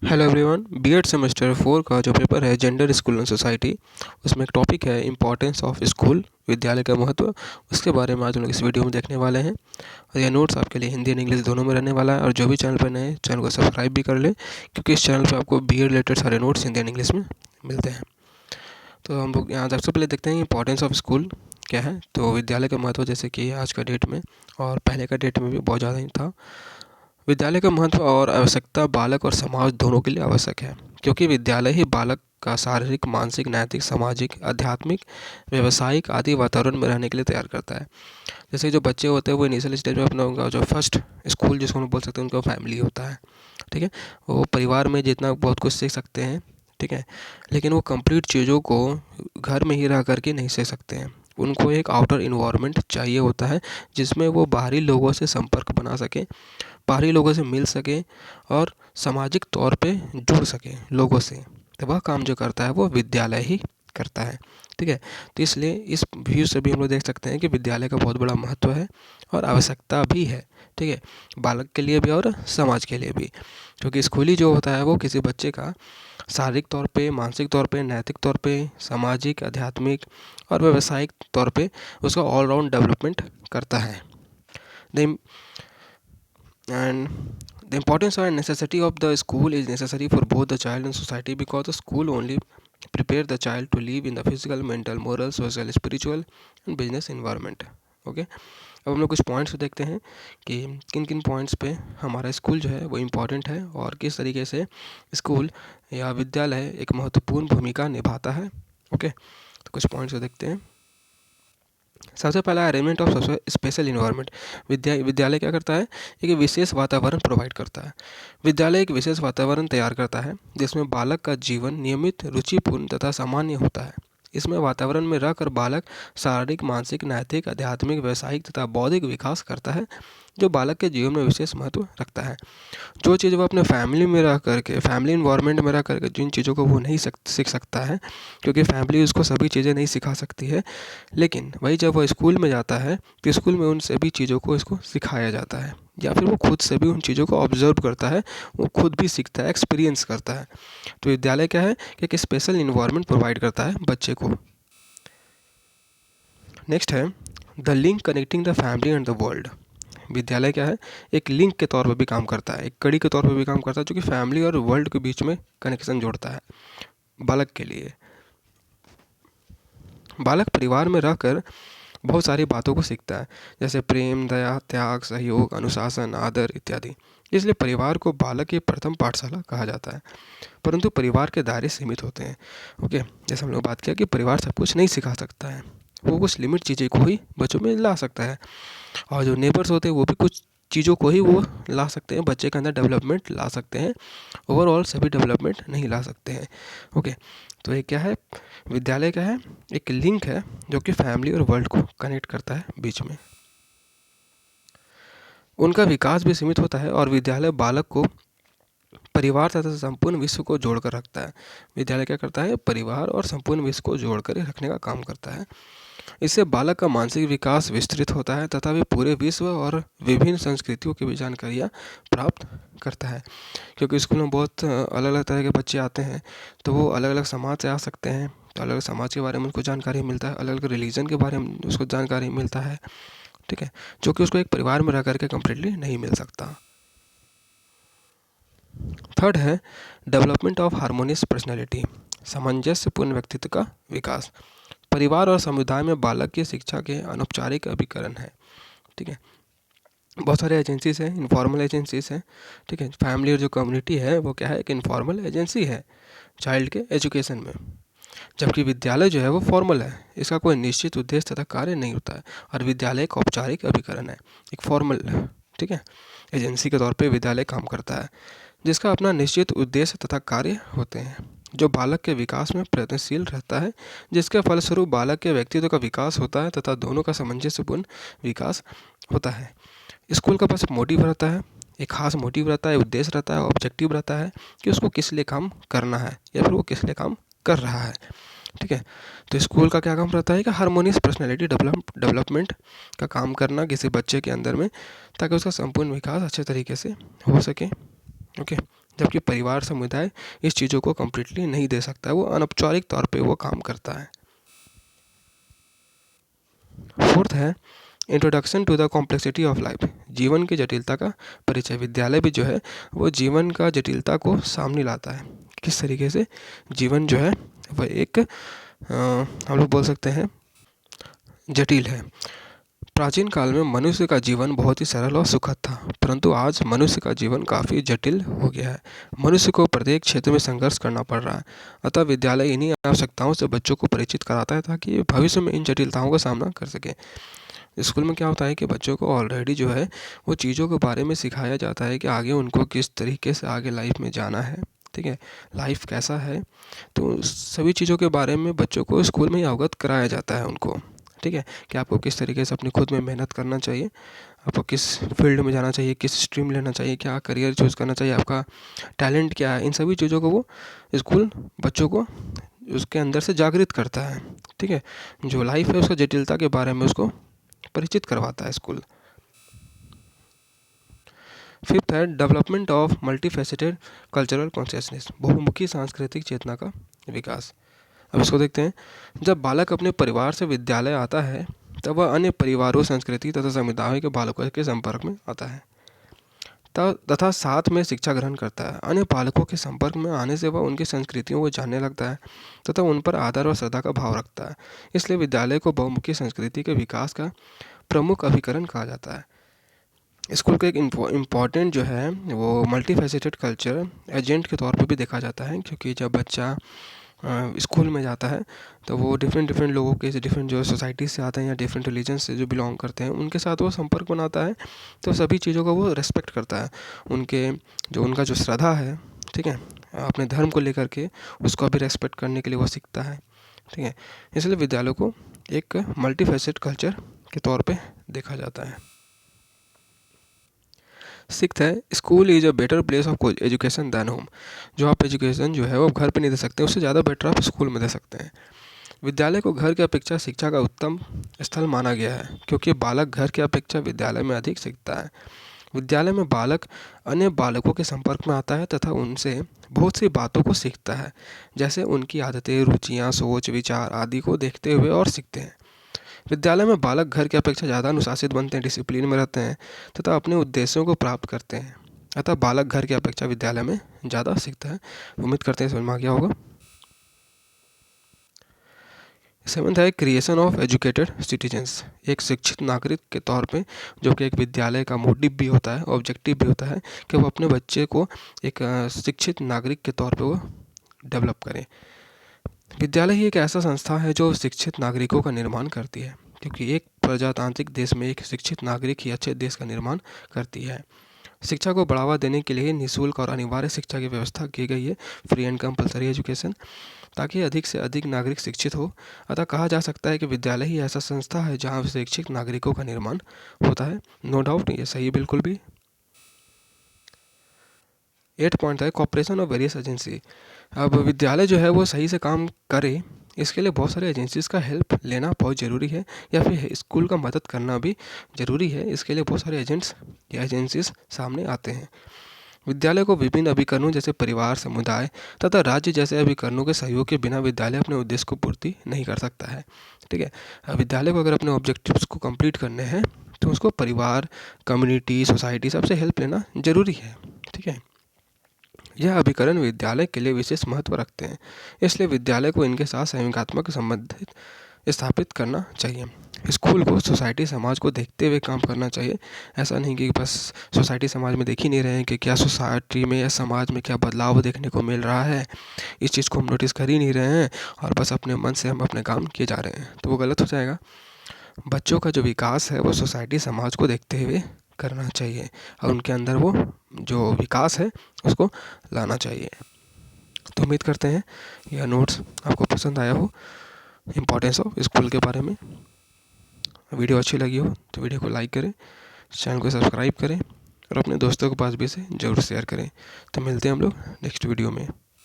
Hello everyone. BEd semester 4 का जो paper है जेंडर स्कूल एंड सोसाइटी, उसमें एक टॉपिक है इम्पोर्टेंस ऑफ स्कूल, विद्यालय का महत्व। उसके बारे में आज हम लोग इस वीडियो में देखने वाले हैं और यह नोट्स आपके लिए हिंदी एंड इंग्लिश दोनों में रहने वाला है। और जो भी चैनल पर नए हैं, चैनल को सब्सक्राइब भी कर लें, क्योंकि इस चैनल पर आपको बीएड रिलेटेड सारे नोट्स हिंदी एंड इंग्लिश में मिलते हैं। तो हम लोग यहाँ सबसे पहले देखते हैं इंपॉर्टेंस ऑफ स्कूल क्या है। तो विद्यालय का महत्व, जैसे कि आज का डेट में और पहले का डेट में भी बहुत ज़्यादा ही था। विद्यालय का महत्व और आवश्यकता बालक और समाज दोनों के लिए आवश्यक है, क्योंकि विद्यालय ही बालक का शारीरिक, मानसिक, नैतिक, सामाजिक, आध्यात्मिक, व्यावसायिक आदि वातावरण में रहने के लिए तैयार करता है। जैसे जो बच्चे होते हैं वो इनिशियल स्टेज में अपना उनका जो फर्स्ट स्कूल जिसको हम बोल सकते हैं उनका फैमिली होता है। ठीक है, वो परिवार में जितना बहुत कुछ सीख सकते हैं, ठीक है, लेकिन वो कंप्लीट चीज़ों को घर में ही रह करके नहीं सीख सकते हैं। उनको एक आउटर इन्वायरमेंट चाहिए होता है, जिसमें वो बाहरी लोगों से संपर्क बना सके, बाहरी लोगों से मिल सके और सामाजिक तौर पे जुड़ सके लोगों से। तो वह काम जो करता है वो विद्यालय ही करता है। ठीक है, तो इसलिए इस व्यू से भी हम लोग देख सकते हैं कि विद्यालय का बहुत बड़ा महत्व है और आवश्यकता भी है। ठीक है, बालक के लिए भी और समाज के लिए भी, क्योंकि स्कूली जो होता है वो किसी बच्चे का शारीरिक तौर पे, मानसिक तौर पे, नैतिक तौर पे, सामाजिक, आध्यात्मिक और व्यावसायिक तौर पे उसका ऑलराउंड डेवलपमेंट करता है। The and the importance and necessity of the school is necessary for both the child and society, because the school only prepare the child to live in the physical, mental, moral, social, spiritual and business environment. Okay, अब हम लोग कुछ points देखते हैं कि किन किन points पे हमारा स्कूल जो है वो इम्पॉर्टेंट है और किस तरीके से स्कूल या विद्यालय एक महत्वपूर्ण भूमिका निभाता है। ओके, तो कुछ पॉइंट्स देखते हैं। सबसे पहला अरेंजमेंट ऑफ स्पेशल इन्वायरमेंट। विद्यालय क्या करता है, एक विशेष वातावरण प्रोवाइड करता है। विद्यालय एक विशेष वातावरण तैयार करता है जिसमें बालक का जीवन नियमित, रुचिपूर्ण तथा सामान्य होता है। इसमें वातावरण में रहकर बालक शारीरिक, मानसिक, नैतिक, आध्यात्मिक, व्यावसायिक तथा बौद्धिक विकास करता है, जो बालक के जीवन में विशेष महत्व रखता है। जो चीज़ वो अपने फैमिली में रह करके, फैमिली इन्वायरमेंट में रह करके जिन चीज़ों को वो नहीं सीख सकता है, क्योंकि फैमिली उसको सभी चीज़ें नहीं सिखा सकती है, लेकिन वही जब वो स्कूल में जाता है तो स्कूल में उन सभी चीज़ों को इसको सिखाया जाता है, या फिर वो खुद से भी उन चीज़ों को ऑब्जर्व करता है, वो खुद भी सीखता है, एक्सपीरियंस करता है। तो विद्यालय क्या है कि एक स्पेशल इन्वायरमेंट प्रोवाइड करता है बच्चे को। नेक्स्ट है the link connecting the family and the world. विद्यालय क्या है, एक लिंक के तौर पर भी काम करता है, एक कड़ी के तौर पर भी काम करता है, जो कि फैमिली और वर्ल्ड के बीच में कनेक्शन जोड़ता है बालक के लिए। बालक परिवार में रहकर बहुत सारी बातों को सीखता है, जैसे प्रेम, दया, त्याग, सहयोग, अनुशासन, आदर इत्यादि। इसलिए परिवार को बालक की प्रथम पाठशाला कहा जाता है, परंतु परिवार के दायरे सीमित होते हैं। ओके, जैसे हम लोग बात किया कि परिवार सब कुछ नहीं सिखा सकता है, वो कुछ लिमिट चीज़ें को ही बच्चों में ला सकता है, और जो नेबर्स होते हैं वो भी कुछ चीज़ों को ही वो ला सकते हैं, बच्चे के अंदर डेवलपमेंट ला सकते हैं, ओवरऑल सभी डेवलपमेंट नहीं ला सकते हैं। ओके, तो ये क्या है, विद्यालय क्या है, एक लिंक है जो कि फैमिली और वर्ल्ड को कनेक्ट करता है बीच में। उनका विकास भी सीमित होता है और विद्यालय बालक को परिवार तथा संपूर्ण विश्व को जोड़कर रखता है। विद्यालय क्या करता है, परिवार और संपूर्ण विश्व को जोड़कर रखने का काम करता है। इससे बालक का मानसिक विकास विस्तृत होता है तथा वे पूरे विश्व और विभिन्न संस्कृतियों की भी जानकारियाँ प्राप्त करता है, क्योंकि स्कूल में बहुत अलग अलग तरह के बच्चे आते हैं, तो वो अलग अलग समाज से आ सकते हैं, तो अलग अलग समाज के बारे में उनको जानकारी मिलता है, अलग अलग रिलीजन के बारे में उसको जानकारी मिलता है। ठीक है, जो कि उसको एक परिवार में रह करके कम्प्लीटली नहीं मिल सकता। थर्ड है डेवलपमेंट ऑफ हार्मोनियस पर्सनैलिटी, सामंजस्यपूर्ण व्यक्तित्व का विकास। परिवार और समुदाय में बालक की शिक्षा के अनौपचारिक अभिकरण है। ठीक है, बहुत सारे एजेंसीज हैं, इनफॉर्मल एजेंसीज हैं। ठीक है, फैमिली और जो कम्युनिटी है वो क्या है, एक इनफॉर्मल एजेंसी है चाइल्ड के एजुकेशन में, जबकि विद्यालय जो है वो फॉर्मल है, इसका कोई निश्चित उद्देश्य तथा कार्य नहीं होता है, और विद्यालय एक औपचारिक अभिकरण है, एक फॉर्मल, ठीक है, एजेंसी के तौर पे विद्यालय काम करता है, जिसका अपना निश्चित उद्देश्य तथा कार्य होते हैं, जो बालक के विकास में प्रयत्नशील रहता है, जिसके फलस्वरूप बालक के व्यक्तित्व का विकास होता है तथा दोनों का सामंजस्यपूर्ण विकास होता है। स्कूल का पास मोटिव रहता है, एक खास मोटिव रहता है, उद्देश्य रहता है, ऑब्जेक्टिव रहता है कि उसको किस लिए काम करना है या फिर वो किस लिए काम कर रहा है। ठीक है, तो स्कूल का क्या काम रहता है कि हार्मोनियस पर्सनैलिटी डेवलपमेंट का काम करना किसी बच्चे के अंदर में, ताकि उसका संपूर्ण विकास अच्छे तरीके से हो सके। ओके, जबकि परिवार समुदाय इस चीज़ों को कम्प्लीटली नहीं दे सकता है, वो अनौपचारिक तौर पे वो काम करता है। फोर्थ है introduction to the complexity of life, जीवन की जटिलता का परिचय। विद्यालय भी जो है वो जीवन का जटिलता को सामने लाता है। किस तरीके से जीवन जो है वह एक हम लोग बोल सकते हैं जटिल है। प्राचीन काल में मनुष्य का जीवन बहुत ही सरल और सुखद था, परंतु आज मनुष्य का जीवन काफ़ी जटिल हो गया है। मनुष्य को प्रत्येक क्षेत्र में संघर्ष करना पड़ रहा है। अतः विद्यालय इन्हीं आवश्यकताओं से बच्चों को परिचित कराता है ताकि भविष्य में इन जटिलताओं का सामना कर सके। स्कूल में क्या होता है कि बच्चों को ऑलरेडी जो है वो चीज़ों के बारे में सिखाया जाता है कि आगे उनको किस तरीके से आगे लाइफ में जाना है, ठीक है, लाइफ कैसा है, तो सभी चीज़ों के बारे में बच्चों को स्कूल में ही अवगत कराया जाता है उनको, ठीक है, कि आपको किस तरीके से अपनी खुद में मेहनत करना चाहिए, आपको किस फील्ड में जाना चाहिए, किस स्ट्रीम लेना चाहिए, क्या करियर चूज़ करना चाहिए, आपका टैलेंट क्या है। इन सभी चीज़ों को वो स्कूल बच्चों को उसके अंदर से जागृत करता है, ठीक है, जो लाइफ है उसका जटिलता के बारे में उसको परिचित करवाता है स्कूल। फिफ्थ है development of multifaceted cultural consciousness, बहुमुखी सांस्कृतिक चेतना का विकास। अब इसको देखते हैं। जब बालक अपने परिवार से विद्यालय आता है तब वह अन्य परिवारों, संस्कृति तथा समुदायों के बालकों के संपर्क में आता है तथा साथ में शिक्षा ग्रहण करता है। अन्य बालकों के संपर्क में आने से वह उनकी संस्कृतियों को जानने लगता है तथा उन पर आदर और श्रद्धा का भाव रखता है। इसलिए विद्यालय को बहुमुखी संस्कृति के विकास का प्रमुख अभिकरण कहा जाता है। स्कूल का एक इम्पॉर्टेंट जो है वो मल्टीफेसेटेड कल्चर एजेंट के तौर पे भी देखा जाता है, क्योंकि जब बच्चा स्कूल में जाता है तो वो डिफरेंट लोगों के डिफरेंट जो सोसाइटी से आते हैं या डिफरेंट रिलीजन से जो बिलोंग करते हैं उनके साथ वो संपर्क बनाता है, तो सभी चीज़ों का वो रेस्पेक्ट करता है। उनका जो श्रद्धा है, ठीक है, अपने धर्म को लेकर के उसको भी रेस्पेक्ट करने के लिए वो सीखता है, ठीक है। इसलिए विद्यालय को एक मल्टीफेसेट कल्चर के तौर पे देखा जाता है। सिक्स्थ है school is a better place of education than home, जो आप एजुकेशन जो है वो घर पे नहीं दे सकते, उससे ज़्यादा बेटर आप स्कूल में दे सकते हैं। विद्यालय को घर की अपेक्षा शिक्षा का उत्तम स्थल माना गया है, क्योंकि बालक घर की अपेक्षा विद्यालय में अधिक सीखता है। विद्यालय में बालक अन्य बालकों के संपर्क में आता है तथा उनसे बहुत सी बातों को सीखता है, जैसे उनकी आदतें, रुचियाँ, सोच, विचार आदि को देखते हुए और सीखते हैं। विद्यालय में बालक घर की अपेक्षा ज़्यादा अनुशासित बनते हैं, डिसिप्लिन में रहते हैं तथा अपने उद्देश्यों को प्राप्त करते हैं। अतः बालक घर की अपेक्षा विद्यालय में ज़्यादा सीखता है। उम्मीद करते हैं समझ में आ गया होगा। सेवंथ है क्रिएशन ऑफ एजुकेटेड सिटीजन्स, एक शिक्षित नागरिक के तौर पे, जो कि एक विद्यालय का मोटिव भी होता है, ऑब्जेक्टिव भी होता है कि वो अपने बच्चे को एक शिक्षित नागरिक के तौर पे वो डेवलप करें। विद्यालय ही एक ऐसा संस्था है जो शिक्षित नागरिकों का निर्माण करती है, क्योंकि एक प्रजातांत्रिक देश में एक शिक्षित नागरिक ही अच्छे देश का निर्माण करती है। शिक्षा को बढ़ावा देने के लिए निःशुल्क और अनिवार्य शिक्षा की व्यवस्था की गई है, फ्री एंड कंपलसरी एजुकेशन, ताकि अधिक से अधिक नागरिक शिक्षित हो। अतः कहा जा सकता है कि विद्यालय ही ऐसा संस्था है जहाँ शिक्षित नागरिकों का निर्माण होता है। नो डाउट ये सही है बिल्कुल भी। 8 पॉइंट है कॉपरेशन ऑफ वेरियस एजेंसी। अब विद्यालय जो है वो सही से काम करे, इसके लिए बहुत सारे एजेंसीज़ का हेल्प लेना बहुत ज़रूरी है, या फिर स्कूल का मदद करना भी ज़रूरी है। इसके लिए बहुत सारे एजेंट्स या एजेंसीज सामने आते हैं। विद्यालय को विभिन्न अभिकरणों जैसे परिवार, समुदाय तथा राज्य जैसे अभिकरणों के सहयोग के बिना विद्यालय अपने उद्देश्य को पूर्ति नहीं कर सकता है, ठीक है। विद्यालय को अगर अपने ऑब्जेक्टिव्स को कंप्लीट करने हैं तो उसको परिवार, कम्युनिटी, सोसाइटी सबसे हेल्प लेना ज़रूरी है, ठीक है। यह अभिकरण विद्यालय के लिए विशेष महत्व रखते हैं, इसलिए विद्यालय को इनके साथ संयोगात्मक संबंध स्थापित करना चाहिए। स्कूल को सोसाइटी, समाज को देखते हुए काम करना चाहिए। ऐसा नहीं कि बस सोसाइटी, समाज में देख ही नहीं रहे हैं कि क्या सोसाइटी में या समाज में क्या बदलाव देखने को मिल रहा है, इस चीज़ को हम नोटिस कर ही नहीं रहे हैं और बस अपने मन से हम अपने काम किए जा रहे हैं, तो वो गलत हो जाएगा। बच्चों का जो विकास है वो सोसाइटी, समाज को देखते हुए करना चाहिए और उनके अंदर वो जो विकास है उसको लाना चाहिए। तो उम्मीद करते हैं यह नोट्स आपको पसंद आया हो इम्पोर्टेंस ऑफ स्कूल के बारे में। वीडियो अच्छी लगी हो तो वीडियो को लाइक करें, चैनल को सब्सक्राइब करें और अपने दोस्तों के पास भी इसे ज़रूर शेयर करें। तो मिलते हैं हम लोग नेक्स्ट वीडियो में।